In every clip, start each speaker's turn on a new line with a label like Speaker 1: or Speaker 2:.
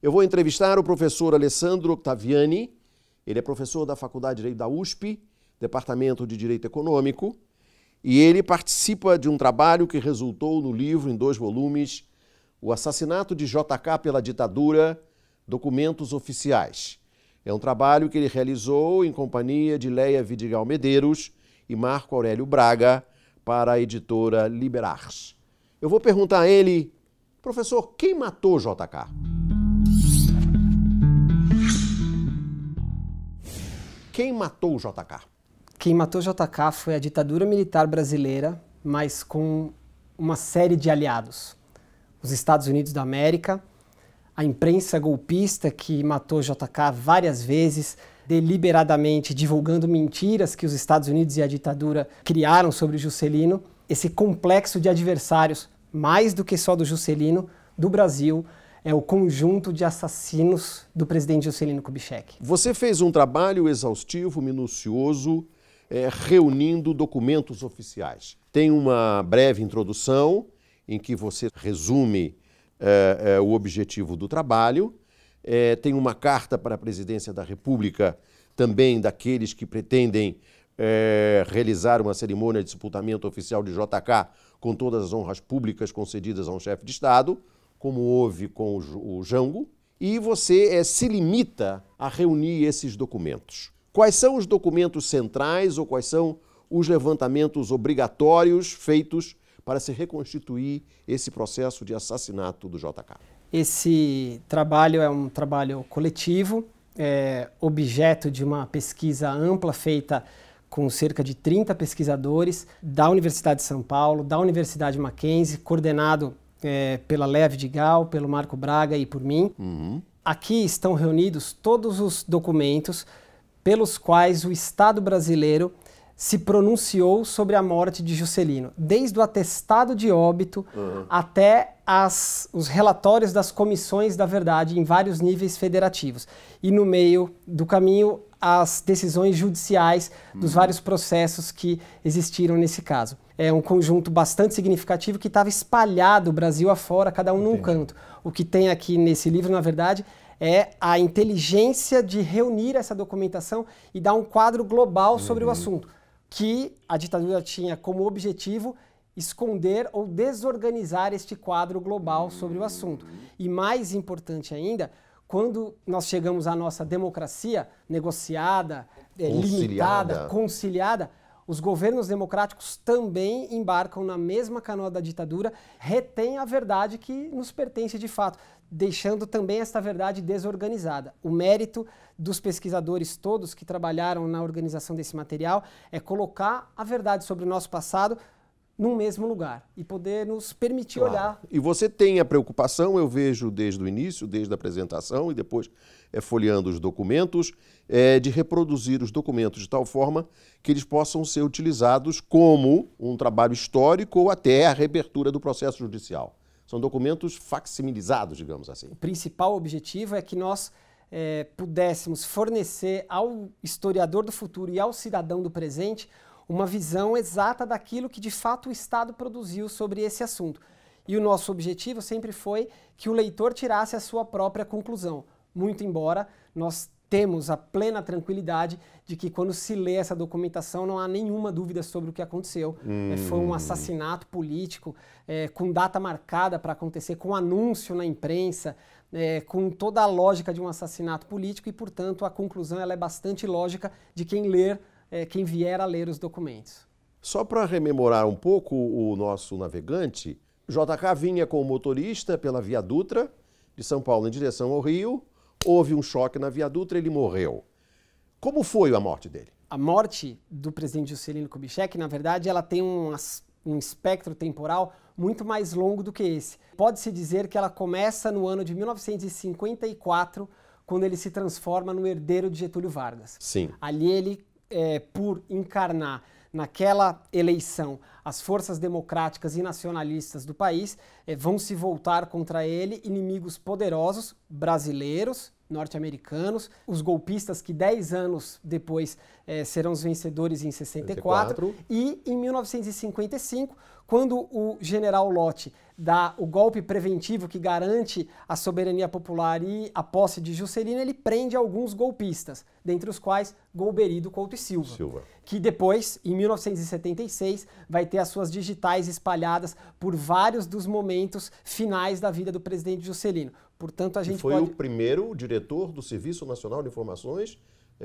Speaker 1: Eu vou entrevistar o professor Alessandro Ottaviani. Ele é professor da Faculdade de Direito da USP, Departamento de Direito Econômico, e ele participa de um trabalho que resultou no livro, em 2 volumes, O Assassinato de JK pela Ditadura, Documentos Oficiais. É um trabalho que ele realizou em companhia de Leia Vidigal Medeiros e Marco Aurélio Braga para a editora Liberars. Eu vou perguntar a ele, professor, quem matou JK? Quem matou o JK?
Speaker 2: Quem matou JK foi a ditadura militar brasileira, mas com uma série de aliados. Os Estados Unidos da América, a imprensa golpista que matou JK várias vezes, deliberadamente divulgando mentiras que os Estados Unidos e a ditadura criaram sobre Juscelino. Esse complexo de adversários, mais do que só do Juscelino, do Brasil, é o conjunto de assassinos do presidente Juscelino Kubitschek.
Speaker 1: Você fez um trabalho exaustivo, minucioso, reunindo documentos oficiais. Tem uma breve introdução em que você resume o objetivo do trabalho. Tem uma carta para a Presidência da República, também daqueles que pretendem realizar uma cerimônia de sepultamento oficial de JK com todas as honras públicas concedidas a um chefe de Estado, como houve com o Jango, e você se limita a reunir esses documentos. Quais são os documentos centrais ou quais são os levantamentos obrigatórios feitos para se reconstituir esse processo de assassinato do JK?
Speaker 2: Esse trabalho é um trabalho coletivo, objeto de uma pesquisa ampla feita com cerca de 30 pesquisadores da Universidade de São Paulo, da Universidade Mackenzie, coordenado pela Leia Vidigal, pelo Marco Braga e por mim. Aqui estão reunidos todos os documentos pelos quais o Estado brasileiro se pronunciou sobre a morte de Juscelino, desde o atestado de óbito até os relatórios das comissões da verdade em vários níveis federativos. E no meio do caminho, as decisões judiciais dos vários processos que existiram nesse caso. É um conjunto bastante significativo que estava espalhado o Brasil afora, cada um num canto. O que tem aqui nesse livro, na verdade, é a inteligência de reunir essa documentação e dar um quadro global sobre o assunto, que a ditadura tinha como objetivo esconder ou desorganizar este quadro global sobre o assunto. E mais importante ainda, quando nós chegamos à nossa democracia negociada, limitada, conciliada, os governos democráticos também embarcam na mesma canoa da ditadura, retém a verdade que nos pertence de fato, deixando também esta verdade desorganizada. O mérito dos pesquisadores todos que trabalharam na organização desse material é colocar a verdade sobre o nosso passado num mesmo lugar e poder nos permitir olhar.
Speaker 1: E você tem a preocupação, eu vejo desde o início, desde a apresentação e depois folheando os documentos, de reproduzir os documentos de tal forma que eles possam ser utilizados como um trabalho histórico ou até a reabertura do processo judicial. São documentos facsimilizados, digamos assim.
Speaker 2: O principal objetivo é que nós pudéssemos fornecer ao historiador do futuro e ao cidadão do presente uma visão exata daquilo que de fato o Estado produziu sobre esse assunto. E o nosso objetivo sempre foi que o leitor tirasse a sua própria conclusão, muito embora nós temos a plena tranquilidade de que quando se lê essa documentação não há nenhuma dúvida sobre o que aconteceu. Foi um assassinato político, com data marcada para acontecer, com anúncio na imprensa, com toda a lógica de um assassinato político e, portanto, a conclusão ela é bastante lógica de quem ler, quem vier a ler os documentos.
Speaker 1: Só para rememorar um pouco o nosso navegante, JK vinha com o motorista pela Via Dutra, de São Paulo em direção ao Rio, houve um choque na Via Dutra, ele morreu. Como foi a morte dele?
Speaker 2: A morte do presidente Juscelino Kubitschek, na verdade, ela tem um espectro temporal muito mais longo do que esse. Pode-se dizer que ela começa no ano de 1954, quando ele se transforma no herdeiro de Getúlio Vargas.
Speaker 1: Sim.
Speaker 2: Ali ele, por encarnar naquela eleição as forças democráticas e nacionalistas do país, vão se voltar contra ele, inimigos poderosos, brasileiros, norte-americanos, os golpistas que 10 anos depois serão os vencedores em 64, e em 1955, Quando o general Lott dá o golpe preventivo que garante a soberania popular e a posse de Juscelino, ele prende alguns golpistas, dentre os quais Golbery Couto e Silva, que depois, em 1976, vai ter as suas digitais espalhadas por vários dos momentos finais da vida do presidente Juscelino. Portanto, a gente
Speaker 1: foi o primeiro diretor do Serviço Nacional de Informações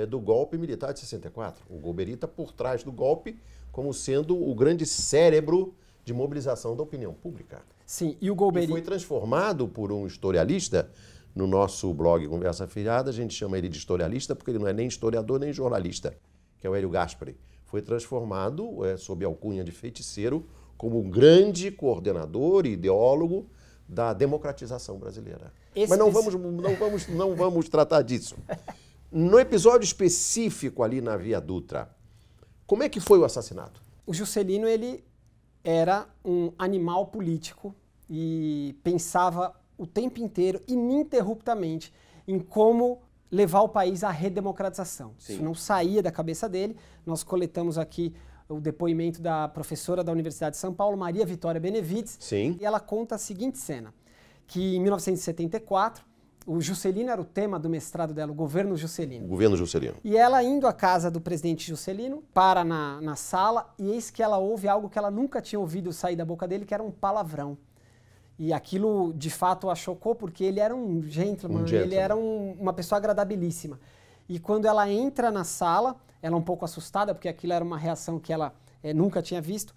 Speaker 1: do golpe militar de 64. O Golbery está por trás do golpe como sendo o grande cérebro de mobilização da opinião pública.
Speaker 2: Sim, e o Golbery...
Speaker 1: E foi transformado por um historialista, no nosso blog Conversa Fiada, a gente chama ele de historialista porque ele não é nem historiador nem jornalista, que é o Hélio Gaspari. Foi transformado, sob a alcunha de feiticeiro, como um grande coordenador e ideólogo da democratização brasileira. Mas não vamos tratar disso. No episódio específico ali na Via Dutra, como é que foi o assassinato?
Speaker 2: O Juscelino, ele era um animal político e pensava o tempo inteiro, ininterruptamente, em como levar o país à redemocratização. Sim. Isso não saía da cabeça dele. Nós coletamos aqui o depoimento da professora da Universidade de São Paulo, Maria Vitória Benevides.
Speaker 1: Sim.
Speaker 2: E ela conta a seguinte cena, que em 1974, o Juscelino era o tema do mestrado dela, o governo Juscelino.
Speaker 1: O governo Juscelino.
Speaker 2: E ela, indo à casa do presidente Juscelino, para na sala, e eis que ela ouve algo que ela nunca tinha ouvido sair da boca dele, que era um palavrão. E aquilo, de fato, a chocou, porque ele era um gentleman, ele era uma pessoa agradabilíssima. E quando ela entra na sala, ela um pouco assustada, porque aquilo era uma reação que ela nunca tinha visto,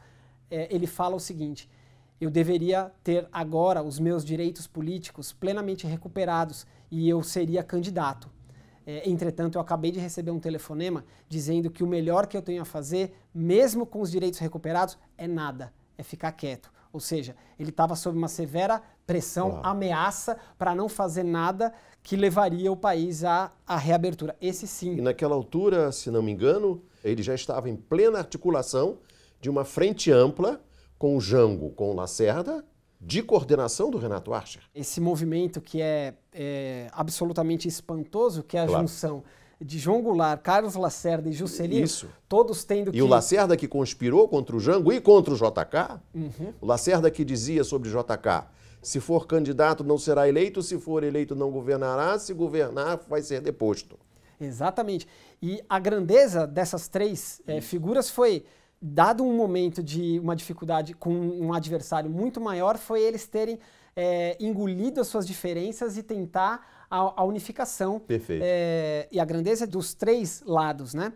Speaker 2: ele fala o seguinte: eu deveria ter agora os meus direitos políticos plenamente recuperados e eu seria candidato. Entretanto, eu acabei de receber um telefonema dizendo que o melhor que eu tenho a fazer, mesmo com os direitos recuperados, é nada, é ficar quieto. Ou seja, ele estava sob uma severa pressão, ameaça para não fazer nada que levaria o país à reabertura. Esse sim.
Speaker 1: E naquela altura, se não me engano, ele já estava em plena articulação de uma frente ampla com o Jango, com o Lacerda, de coordenação do Renato Archer.
Speaker 2: Esse movimento que é absolutamente espantoso, que é a junção de João Goulart, Carlos Lacerda e Juscelino, todos tendo que...
Speaker 1: E o Lacerda que conspirou contra o Jango e contra o JK. O Lacerda que dizia sobre o JK, se for candidato não será eleito, se for eleito não governará, se governar vai ser deposto.
Speaker 2: Exatamente. E a grandeza dessas três figuras foi, dado um momento de uma dificuldade com um adversário muito maior, foi eles terem engolido as suas diferenças e tentar a unificação.
Speaker 1: Perfeito.
Speaker 2: E a grandeza dos três lados, né?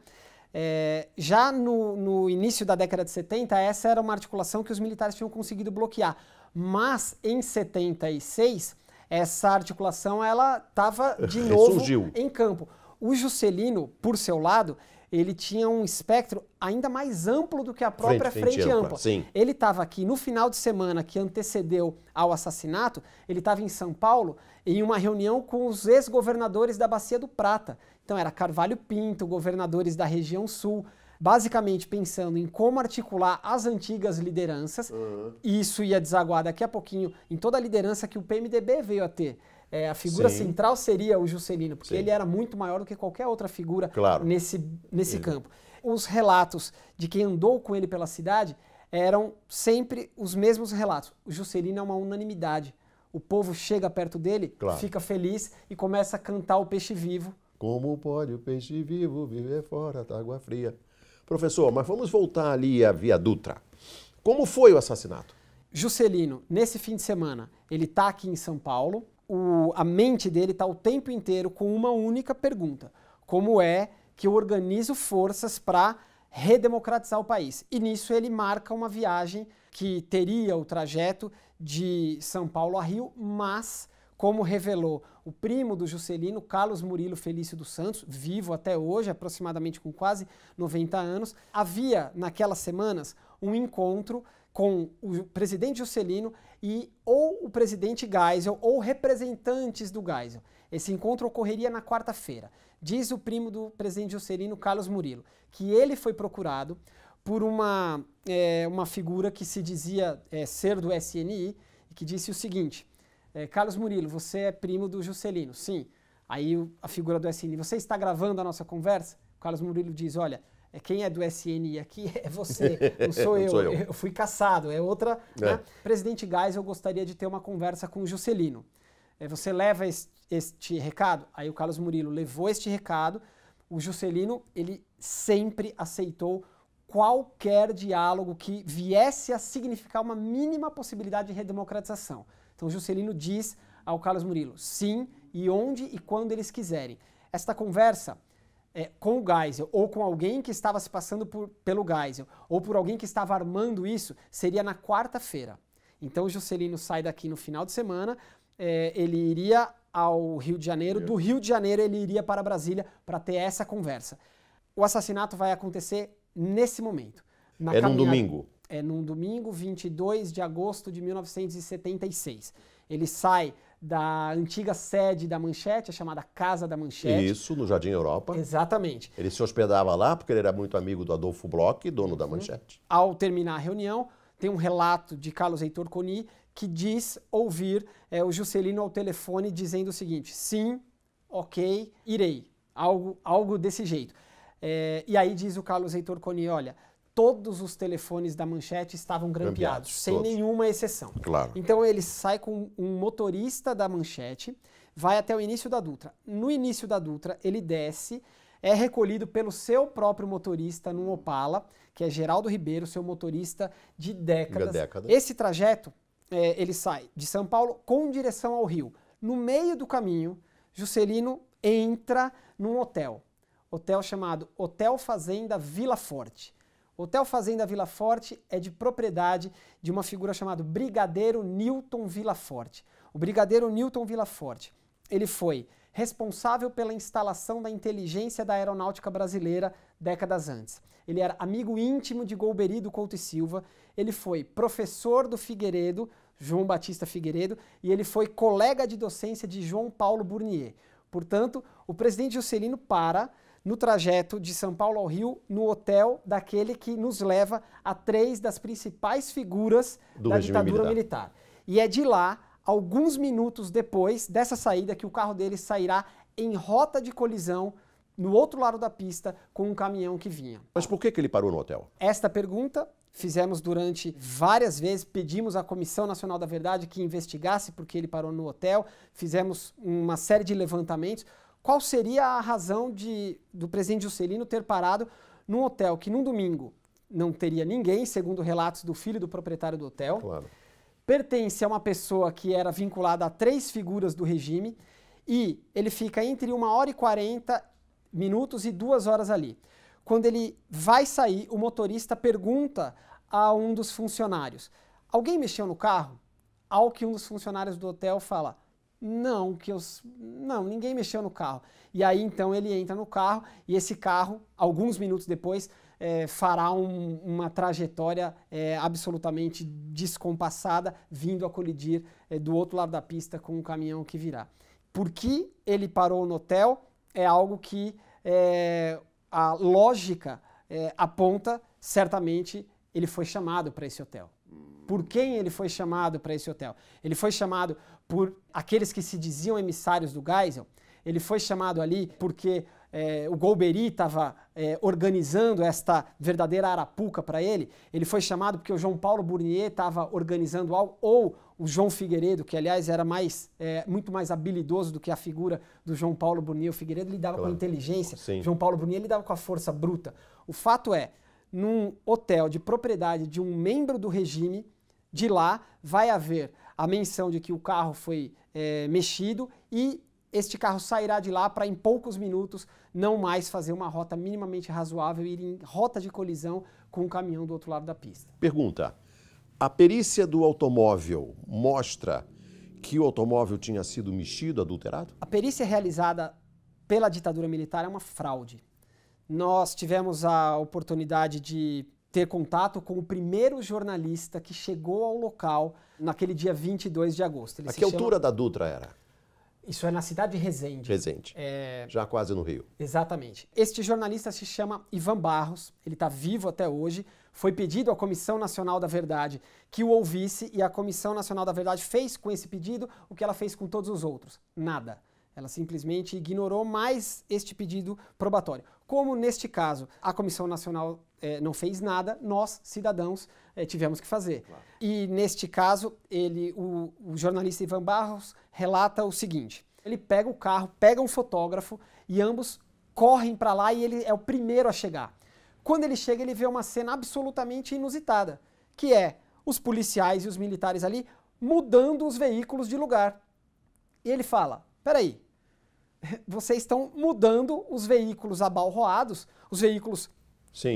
Speaker 2: Já no início da década de 70, essa era uma articulação que os militares tinham conseguido bloquear. Mas, em 76, essa articulação estava de novo em campo. O Juscelino, por seu lado, ele tinha um espectro ainda mais amplo do que a própria Frente Ampla.
Speaker 1: Sim.
Speaker 2: Ele estava aqui no final de semana que antecedeu ao assassinato, ele estava em São Paulo em uma reunião com os ex-governadores da Bacia do Prata. Então era Carvalho Pinto, governadores da região sul, basicamente pensando em como articular as antigas lideranças, e isso ia desaguar daqui a pouquinho em toda a liderança que o PMDB veio a ter. A figura central seria o Juscelino, porque ele era muito maior do que qualquer outra figura nesse campo. Os relatos de quem andou com ele pela cidade eram sempre os mesmos relatos. O Juscelino é uma unanimidade. O povo chega perto dele, fica feliz e começa a cantar o Peixe Vivo.
Speaker 1: Como pode o peixe vivo viver fora da água fria? Professor, mas vamos voltar ali à Via Dutra. Como foi o assassinato?
Speaker 2: Juscelino, nesse fim de semana, ele está aqui em São Paulo. A mente dele está o tempo inteiro com uma única pergunta: como é que eu organizo forças para redemocratizar o país? E nisso ele marca uma viagem que teria o trajeto de São Paulo a Rio, mas, como revelou o primo do Juscelino, Carlos Murilo Felício dos Santos, vivo até hoje, aproximadamente com quase 90 anos, havia naquelas semanas um encontro com o presidente Juscelino e ou o presidente Geisel ou representantes do Geisel. Esse encontro ocorreria na quarta-feira. Diz o primo do presidente Juscelino, Carlos Murilo, que ele foi procurado por uma figura que se dizia ser do SNI e que disse o seguinte: Carlos Murilo, você é primo do Juscelino? Sim. Aí a figura do SNI: você está gravando a nossa conversa? O Carlos Murilo diz: olha, quem é do SNI aqui é você, não sou eu.
Speaker 1: Não sou eu.
Speaker 2: Eu fui caçado, é outra. Né? Presidente Geisel gostaria de ter uma conversa com o Juscelino. Você leva este recado? Aí o Carlos Murilo levou este recado. O Juscelino, ele sempre aceitou qualquer diálogo que viesse a significar uma mínima possibilidade de redemocratização. Então o Juscelino diz ao Carlos Murilo, sim, e onde e quando eles quiserem. Esta conversa com o Geisel, ou com alguém que estava se passando pelo Geisel, ou por alguém que estava armando isso, seria na quarta-feira. Então o Juscelino sai daqui no final de semana, ele iria ao Rio de Janeiro, do Rio de Janeiro ele iria para Brasília para ter essa conversa. O assassinato vai acontecer nesse momento.
Speaker 1: Num domingo?
Speaker 2: É num domingo, 22 de agosto de 1976. Ele sai da antiga sede da Manchete, a chamada Casa da Manchete.
Speaker 1: Isso, no Jardim Europa.
Speaker 2: Exatamente.
Speaker 1: Ele se hospedava lá porque ele era muito amigo do Adolfo Bloch, dono da Manchete.
Speaker 2: Ao terminar a reunião, tem um relato de Carlos Heitor Coni que diz ouvir o Juscelino ao telefone dizendo o seguinte, sim, ok, irei. Algo desse jeito. E aí diz o Carlos Heitor Coni, olha, todos os telefones da Manchete estavam grampeados, sem
Speaker 1: todos.
Speaker 2: Nenhuma exceção.
Speaker 1: Claro.
Speaker 2: Então ele sai com um motorista da Manchete, vai até o início da Dutra. No início da Dutra, ele desce, é recolhido pelo seu próprio motorista num Opala, que é Geraldo Ribeiro, seu motorista de décadas. Esse trajeto, ele sai de São Paulo com direção ao Rio. No meio do caminho, Juscelino entra num hotel chamado Hotel Fazenda Vila Forte. Hotel Fazenda Vila Forte é de propriedade de uma figura chamada Brigadeiro Newton Vila Forte. O Brigadeiro Newton Vila Forte, ele foi responsável pela instalação da inteligência da aeronáutica brasileira décadas antes. Ele era amigo íntimo de Golbery do Couto e Silva, ele foi professor do Figueiredo, João Batista Figueiredo, e ele foi colega de docência de João Paulo Burnier. Portanto, o presidente Juscelino para no trajeto de São Paulo ao Rio, no hotel daquele que nos leva a 3 das principais figuras da ditadura militar. E é de lá, alguns minutos depois dessa saída, que o carro dele sairá em rota de colisão no outro lado da pista com um caminhão que vinha.
Speaker 1: Mas por que ele parou no hotel?
Speaker 2: Esta pergunta fizemos durante várias vezes, pedimos à Comissão Nacional da Verdade que investigasse porque ele parou no hotel, fizemos uma série de levantamentos. Qual seria a razão do presidente Juscelino ter parado num hotel que num domingo não teria ninguém, segundo relatos do filho do proprietário do hotel,
Speaker 1: claro,
Speaker 2: pertence a uma pessoa que era vinculada a 3 figuras do regime e ele fica entre 1h40 e 2 horas ali. Quando ele vai sair, o motorista pergunta a um dos funcionários, alguém mexeu no carro? Ao que um dos funcionários do hotel fala, não, ninguém mexeu no carro. E aí então ele entra no carro e esse carro, alguns minutos depois, fará uma trajetória absolutamente descompassada, vindo a colidir do outro lado da pista com um caminhão que virá. Por que ele parou no hotel é algo que a lógica aponta, certamente ele foi chamado para esse hotel. Por quem ele foi chamado para esse hotel? Ele foi chamado por aqueles que se diziam emissários do Geisel. Ele foi chamado ali porque o Golbery estava organizando esta verdadeira arapuca para ele. Ele foi chamado porque o João Paulo Burnier estava organizando algo. Ou o João Figueiredo, que aliás era muito mais habilidoso do que a figura do João Paulo Burnier. O Figueiredo lidava com a inteligência.
Speaker 1: Sim.
Speaker 2: João Paulo Burnier lidava com a força bruta. O fato é, num hotel de propriedade de um membro do regime, de lá vai haver a menção de que o carro foi mexido e este carro sairá de lá para em poucos minutos não mais fazer uma rota minimamente razoável e ir em rota de colisão com um caminhão do outro lado da pista.
Speaker 1: Pergunta, a perícia do automóvel mostra que o automóvel tinha sido mexido, adulterado?
Speaker 2: A perícia realizada pela ditadura militar é uma fraude. Nós tivemos a oportunidade de ter contato com o primeiro jornalista que chegou ao local naquele dia 22 de agosto.
Speaker 1: A que altura da Dutra era?
Speaker 2: Isso é na cidade de Resende.
Speaker 1: Resende, já quase no Rio.
Speaker 2: Exatamente. Este jornalista se chama Ivan Barros, ele está vivo até hoje, foi pedido à Comissão Nacional da Verdade que o ouvisse e a Comissão Nacional da Verdade fez com esse pedido o que ela fez com todos os outros, nada. Ela simplesmente ignorou mais este pedido probatório. Como neste caso a Comissão Nacional não fez nada, nós, cidadãos, tivemos que fazer. Claro. E neste caso, o jornalista Ivan Barros relata o seguinte: ele pega o carro, pega um fotógrafo e ambos correm para lá e ele é o primeiro a chegar. Quando ele chega, ele vê uma cena absolutamente inusitada, que é os policiais e os militares ali mudando os veículos de lugar. E ele fala: peraí, vocês estão mudando os veículos abalroados, os veículos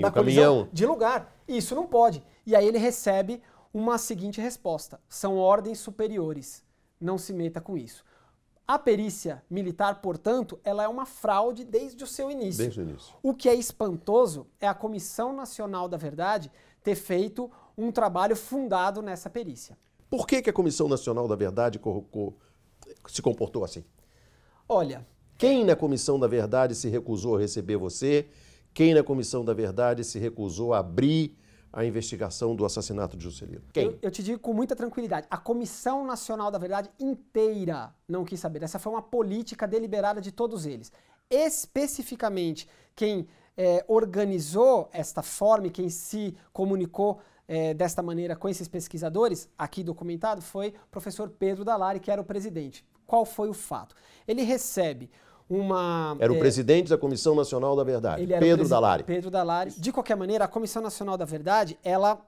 Speaker 2: da colisão de lugar. Isso não pode. E aí ele recebe uma seguinte resposta: são ordens superiores, não se meta com isso. A perícia militar, portanto, ela é uma fraude desde o seu início.
Speaker 1: Desde o início.
Speaker 2: O que é espantoso é a Comissão Nacional da Verdade ter feito um trabalho fundado nessa perícia.
Speaker 1: Por que a Comissão Nacional da Verdade se comportou assim?
Speaker 2: Olha...
Speaker 1: Quem na Comissão da Verdade se recusou a receber você? Quem na Comissão da Verdade se recusou a abrir a investigação do assassinato de Juscelino? Quem?
Speaker 2: Eu te digo com muita tranquilidade, a Comissão Nacional da Verdade inteira não quis saber. Essa foi uma política deliberada de todos eles. Especificamente, quem organizou esta forma e quem se comunicou desta maneira com esses pesquisadores, aqui documentado, foi o professor Pedro Dalari, que era o presidente. Qual foi o fato? Ele recebe uma...
Speaker 1: Era o presidente da Comissão Nacional da Verdade, Pedro Dalari.
Speaker 2: Pedro Dalari. De qualquer maneira, a Comissão Nacional da Verdade, ela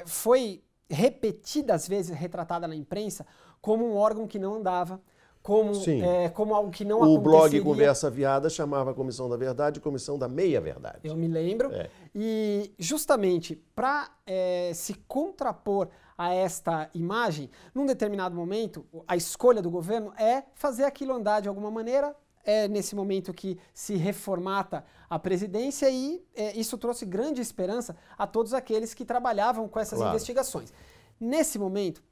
Speaker 2: foi repetidas vezes retratada na imprensa como um órgão que não andava, como algo que não aconteceria.
Speaker 1: O blog Conversa Viada chamava a Comissão da Verdade de Comissão da Meia-Verdade.
Speaker 2: Eu me lembro. E justamente para se contrapor a esta imagem, num determinado momento, a escolha do governo é fazer aquilo andar de alguma maneira. É nesse momento que se reformata a presidência e isso trouxe grande esperança a todos aqueles que trabalhavam com essas investigações. Nesse momento,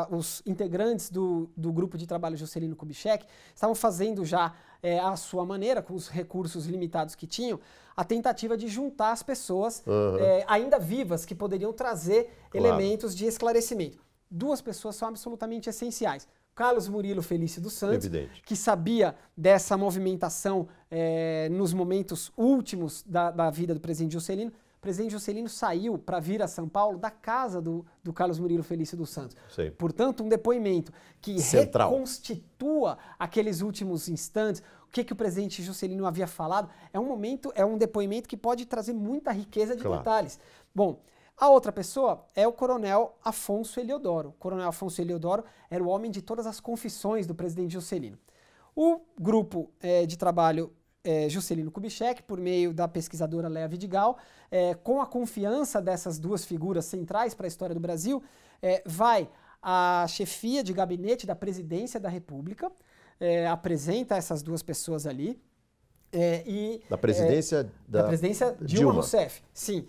Speaker 2: os integrantes do grupo de trabalho Juscelino Kubitschek estavam fazendo já à sua maneira, com os recursos limitados que tinham, a tentativa de juntar as pessoas ainda vivas que poderiam trazer elementos de esclarecimento. Duas pessoas são absolutamente essenciais. Carlos Murilo Felício dos Santos, que sabia dessa movimentação nos momentos últimos da vida do presidente Juscelino. O presidente Juscelino saiu para vir a São Paulo da casa do Carlos Murilo Felício dos Santos.
Speaker 1: Sei.
Speaker 2: Portanto, um depoimento que reconstitua aqueles últimos instantes, o que o presidente Juscelino havia falado, é um depoimento que pode trazer muita riqueza de detalhes. Bom, a outra pessoa é o coronel Afonso Eliodoro. O coronel Afonso Eliodoro era o homem de todas as confissões do presidente Juscelino. O grupo de trabalho Juscelino Kubitschek, por meio da pesquisadora Léa Vidigal, com a confiança dessas duas figuras centrais para a história do Brasil, vai à chefia de gabinete da Presidência da República, apresenta essas duas pessoas ali.
Speaker 1: Da presidência
Speaker 2: da presidência Dilma Rousseff, sim.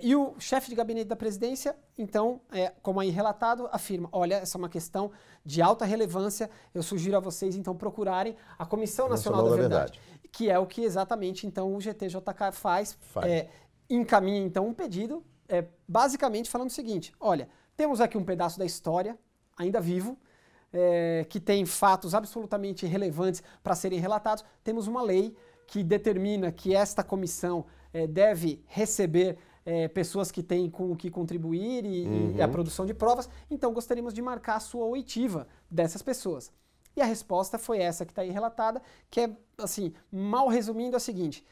Speaker 2: E o chefe de gabinete da presidência, então, como aí relatado, afirma: olha, essa é uma questão de alta relevância, eu sugiro a vocês, então, procurarem a Comissão Nacional da Verdade, que é o que exatamente, então, o GTJK faz. Encaminha, então, um pedido, basicamente falando o seguinte: olha, temos aqui um pedaço da história, ainda vivo, que tem fatos absolutamente relevantes para serem relatados, temos uma lei que determina que esta comissão deve receber pessoas que têm com o que contribuir e a produção de provas, então gostaríamos de marcar a sua oitiva dessas pessoas. E a resposta foi essa que está aí relatada, que é, assim, mal resumindo, é a seguinte: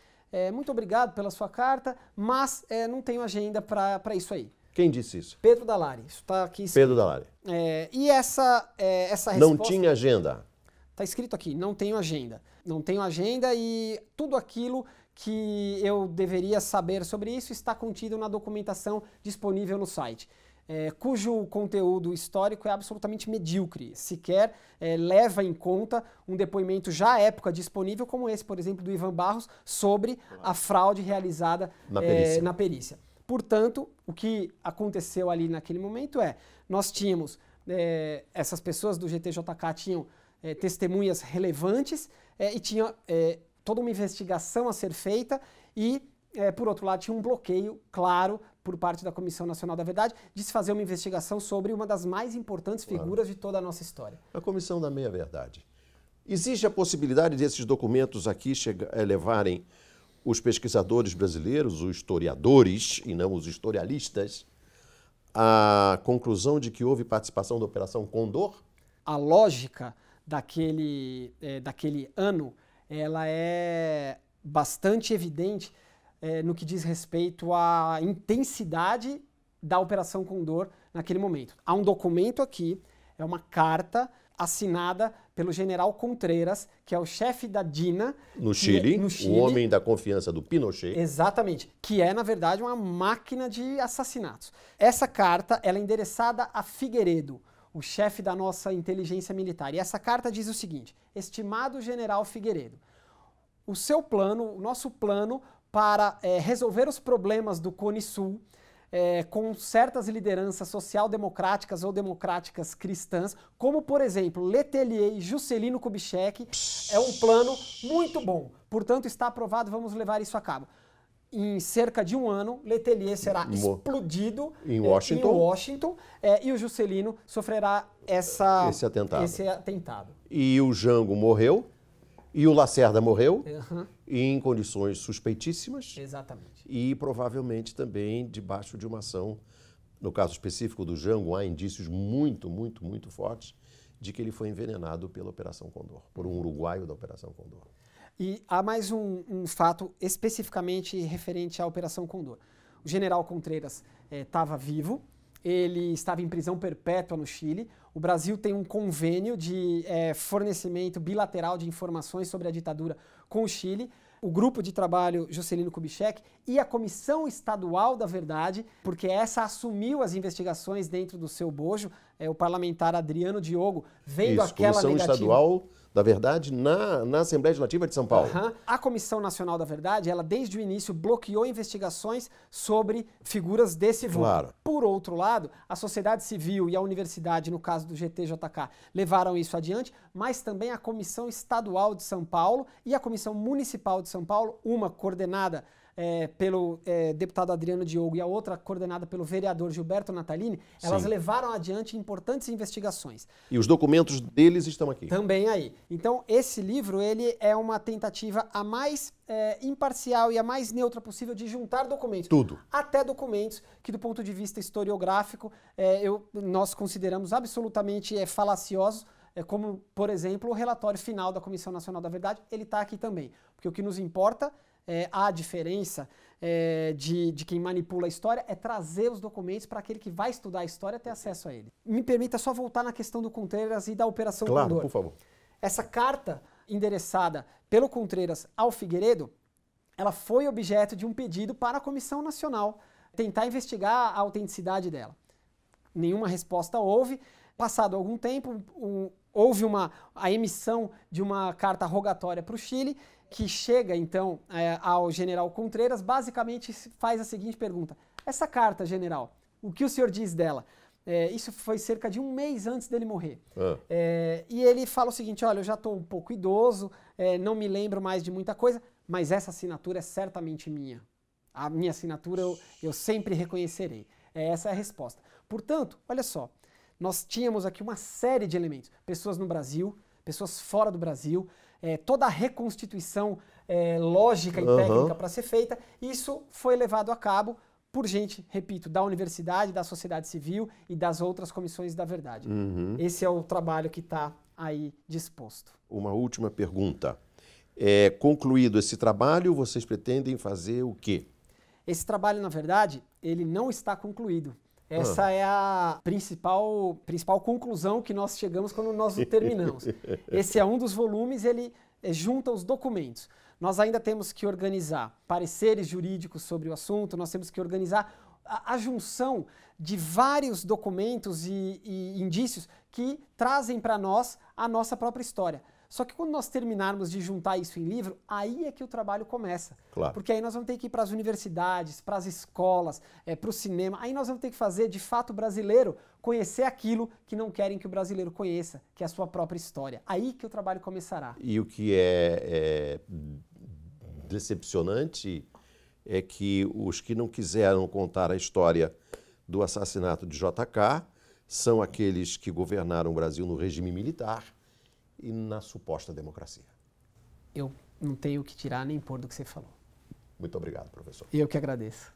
Speaker 2: muito obrigado pela sua carta, mas não tenho agenda para isso aí.
Speaker 1: Quem disse isso?
Speaker 2: Pedro Dalari. Isso está aqui escrito.
Speaker 1: Pedro Dalari.
Speaker 2: E essa resposta...
Speaker 1: Não tinha agenda.
Speaker 2: Está escrito aqui: não tenho agenda. Não tenho agenda e tudo aquilo que eu deveria saber sobre isso está contido na documentação disponível no site, cujo conteúdo histórico é absolutamente medíocre, sequer leva em conta um depoimento já à época disponível, como esse, por exemplo, do Ivan Barros, sobre a fraude realizada na perícia. Portanto, o que aconteceu ali naquele momento nós tínhamos, essas pessoas do GTJK tinham testemunhas relevantes e tinha toda uma investigação a ser feita e, por outro lado, tinha um bloqueio claro por parte da Comissão Nacional da Verdade de se fazer uma investigação sobre uma das mais importantes figuras de toda a nossa história.
Speaker 1: A Comissão da Meia-Verdade Existe a possibilidade desses documentos aqui levarem os pesquisadores brasileiros, os historiadores, e não os historialistas, à conclusão de que houve participação da Operação Condor?
Speaker 2: A lógica daquele ano, ela é bastante evidente no que diz respeito à intensidade da Operação Condor naquele momento. Há um documento aqui, é uma carta assinada pelo general Contreras, que é o chefe da DINA.
Speaker 1: No Chile, o homem da confiança do Pinochet.
Speaker 2: Exatamente, que é, na verdade, uma máquina de assassinatos. Essa carta, ela é endereçada a Figueiredo, o chefe da nossa inteligência militar. E essa carta diz o seguinte: estimado general Figueiredo, o seu plano, o nosso plano para resolver os problemas do Cone Sul, com certas lideranças social-democráticas ou democráticas cristãs, como, por exemplo, Letelier e Juscelino Kubitschek, é um plano muito bom. Portanto, está aprovado, vamos levar isso a cabo. Em cerca de um ano, Letelier será explodido em Washington e o Juscelino sofrerá esse atentado.
Speaker 1: E o Jango morreu, e o Lacerda morreu, em condições suspeitíssimas.
Speaker 2: Exatamente.
Speaker 1: E provavelmente também debaixo de uma ação, no caso específico do Jango, há indícios muito fortes de que ele foi envenenado pela Operação Condor, por um uruguaio da Operação Condor.
Speaker 2: E há mais um fato especificamente referente à Operação Condor. O general Contreras estava vivo, ele estava em prisão perpétua no Chile. O Brasil tem um convênio de fornecimento bilateral de informações sobre a ditadura com o Chile. O grupo de trabalho Juscelino Kubitschek e a Comissão Estadual da Verdade, porque essa assumiu as investigações dentro do seu bojo, o parlamentar Adriano Diogo, vendo aquela
Speaker 1: Comissão
Speaker 2: negativa...
Speaker 1: Estadual da Verdade na Assembleia Legislativa de São Paulo.
Speaker 2: A Comissão Nacional da Verdade, ela desde o início bloqueou investigações sobre figuras desse vulto.
Speaker 1: Claro.
Speaker 2: Por outro lado, a sociedade civil e a universidade, no caso do GTJK, levaram isso adiante, mas também a Comissão Estadual de São Paulo e a Comissão Municipal de São Paulo, uma coordenada pelo deputado Adriano Diogo e a outra coordenada pelo vereador Gilberto Natalini, elas levaram adiante importantes investigações.
Speaker 1: E os documentos deles estão aqui.
Speaker 2: Também aí. Então, esse livro ele é uma tentativa a mais imparcial e a mais neutra possível de juntar documentos.
Speaker 1: Tudo.
Speaker 2: Até documentos que, do ponto de vista historiográfico, nós consideramos absolutamente falaciosos, como, por exemplo, o relatório final da Comissão Nacional da Verdade, ele está aqui também. Porque o que nos importa, a diferença de quem manipula a história é trazer os documentos para aquele que vai estudar a história ter acesso a ele. Me permita só voltar na questão do Contreras e da Operação Condor.
Speaker 1: Claro, por favor.
Speaker 2: Essa carta endereçada pelo Contreras ao Figueiredo, ela foi objeto de um pedido para a Comissão Nacional tentar investigar a autenticidade dela. Nenhuma resposta houve. Passado algum tempo, houve a emissão de uma carta rogatória para o Chile, que chega então ao general Contreras, basicamente faz a seguinte pergunta: essa carta, general, o que o senhor diz dela? Isso foi cerca de um mês antes dele morrer. E ele fala o seguinte: olha, eu já estou um pouco idoso, não me lembro mais de muita coisa, mas essa assinatura é certamente minha. A minha assinatura eu sempre reconhecerei. Essa é a resposta. Portanto, olha só, nós tínhamos aqui uma série de elementos. Pessoas no Brasil, pessoas fora do Brasil, toda a reconstituição lógica e técnica para ser feita. Isso foi levado a cabo por gente, repito, da universidade, da sociedade civil e das outras comissões da verdade. Esse é o trabalho que está aí disposto.
Speaker 1: Uma última pergunta. Concluído esse trabalho, vocês pretendem fazer o quê?
Speaker 2: Esse trabalho, na verdade, ele não está concluído. Essa é a principal conclusão que nós chegamos quando nós o terminamos. Esse é um dos volumes, ele junta os documentos. Nós ainda temos que organizar pareceres jurídicos sobre o assunto, nós temos que organizar a junção de vários documentos e indícios que trazem para nós a nossa própria história. Só que quando nós terminarmos de juntar isso em livro, aí é que o trabalho começa.
Speaker 1: Claro.
Speaker 2: Porque aí nós vamos ter que ir para as universidades, para as escolas, para o cinema. Aí nós vamos ter que fazer, de fato, o brasileiro conhecer aquilo que não querem que o brasileiro conheça, que é a sua própria história. Aí que o trabalho começará.
Speaker 1: E o que é decepcionante é que os que não quiseram contar a história do assassinato de JK são aqueles que governaram o Brasil no regime militar e na suposta democracia.
Speaker 2: Eu não tenho o que tirar nem pôr do que você falou.
Speaker 1: Muito obrigado, professor.
Speaker 2: Eu que agradeço.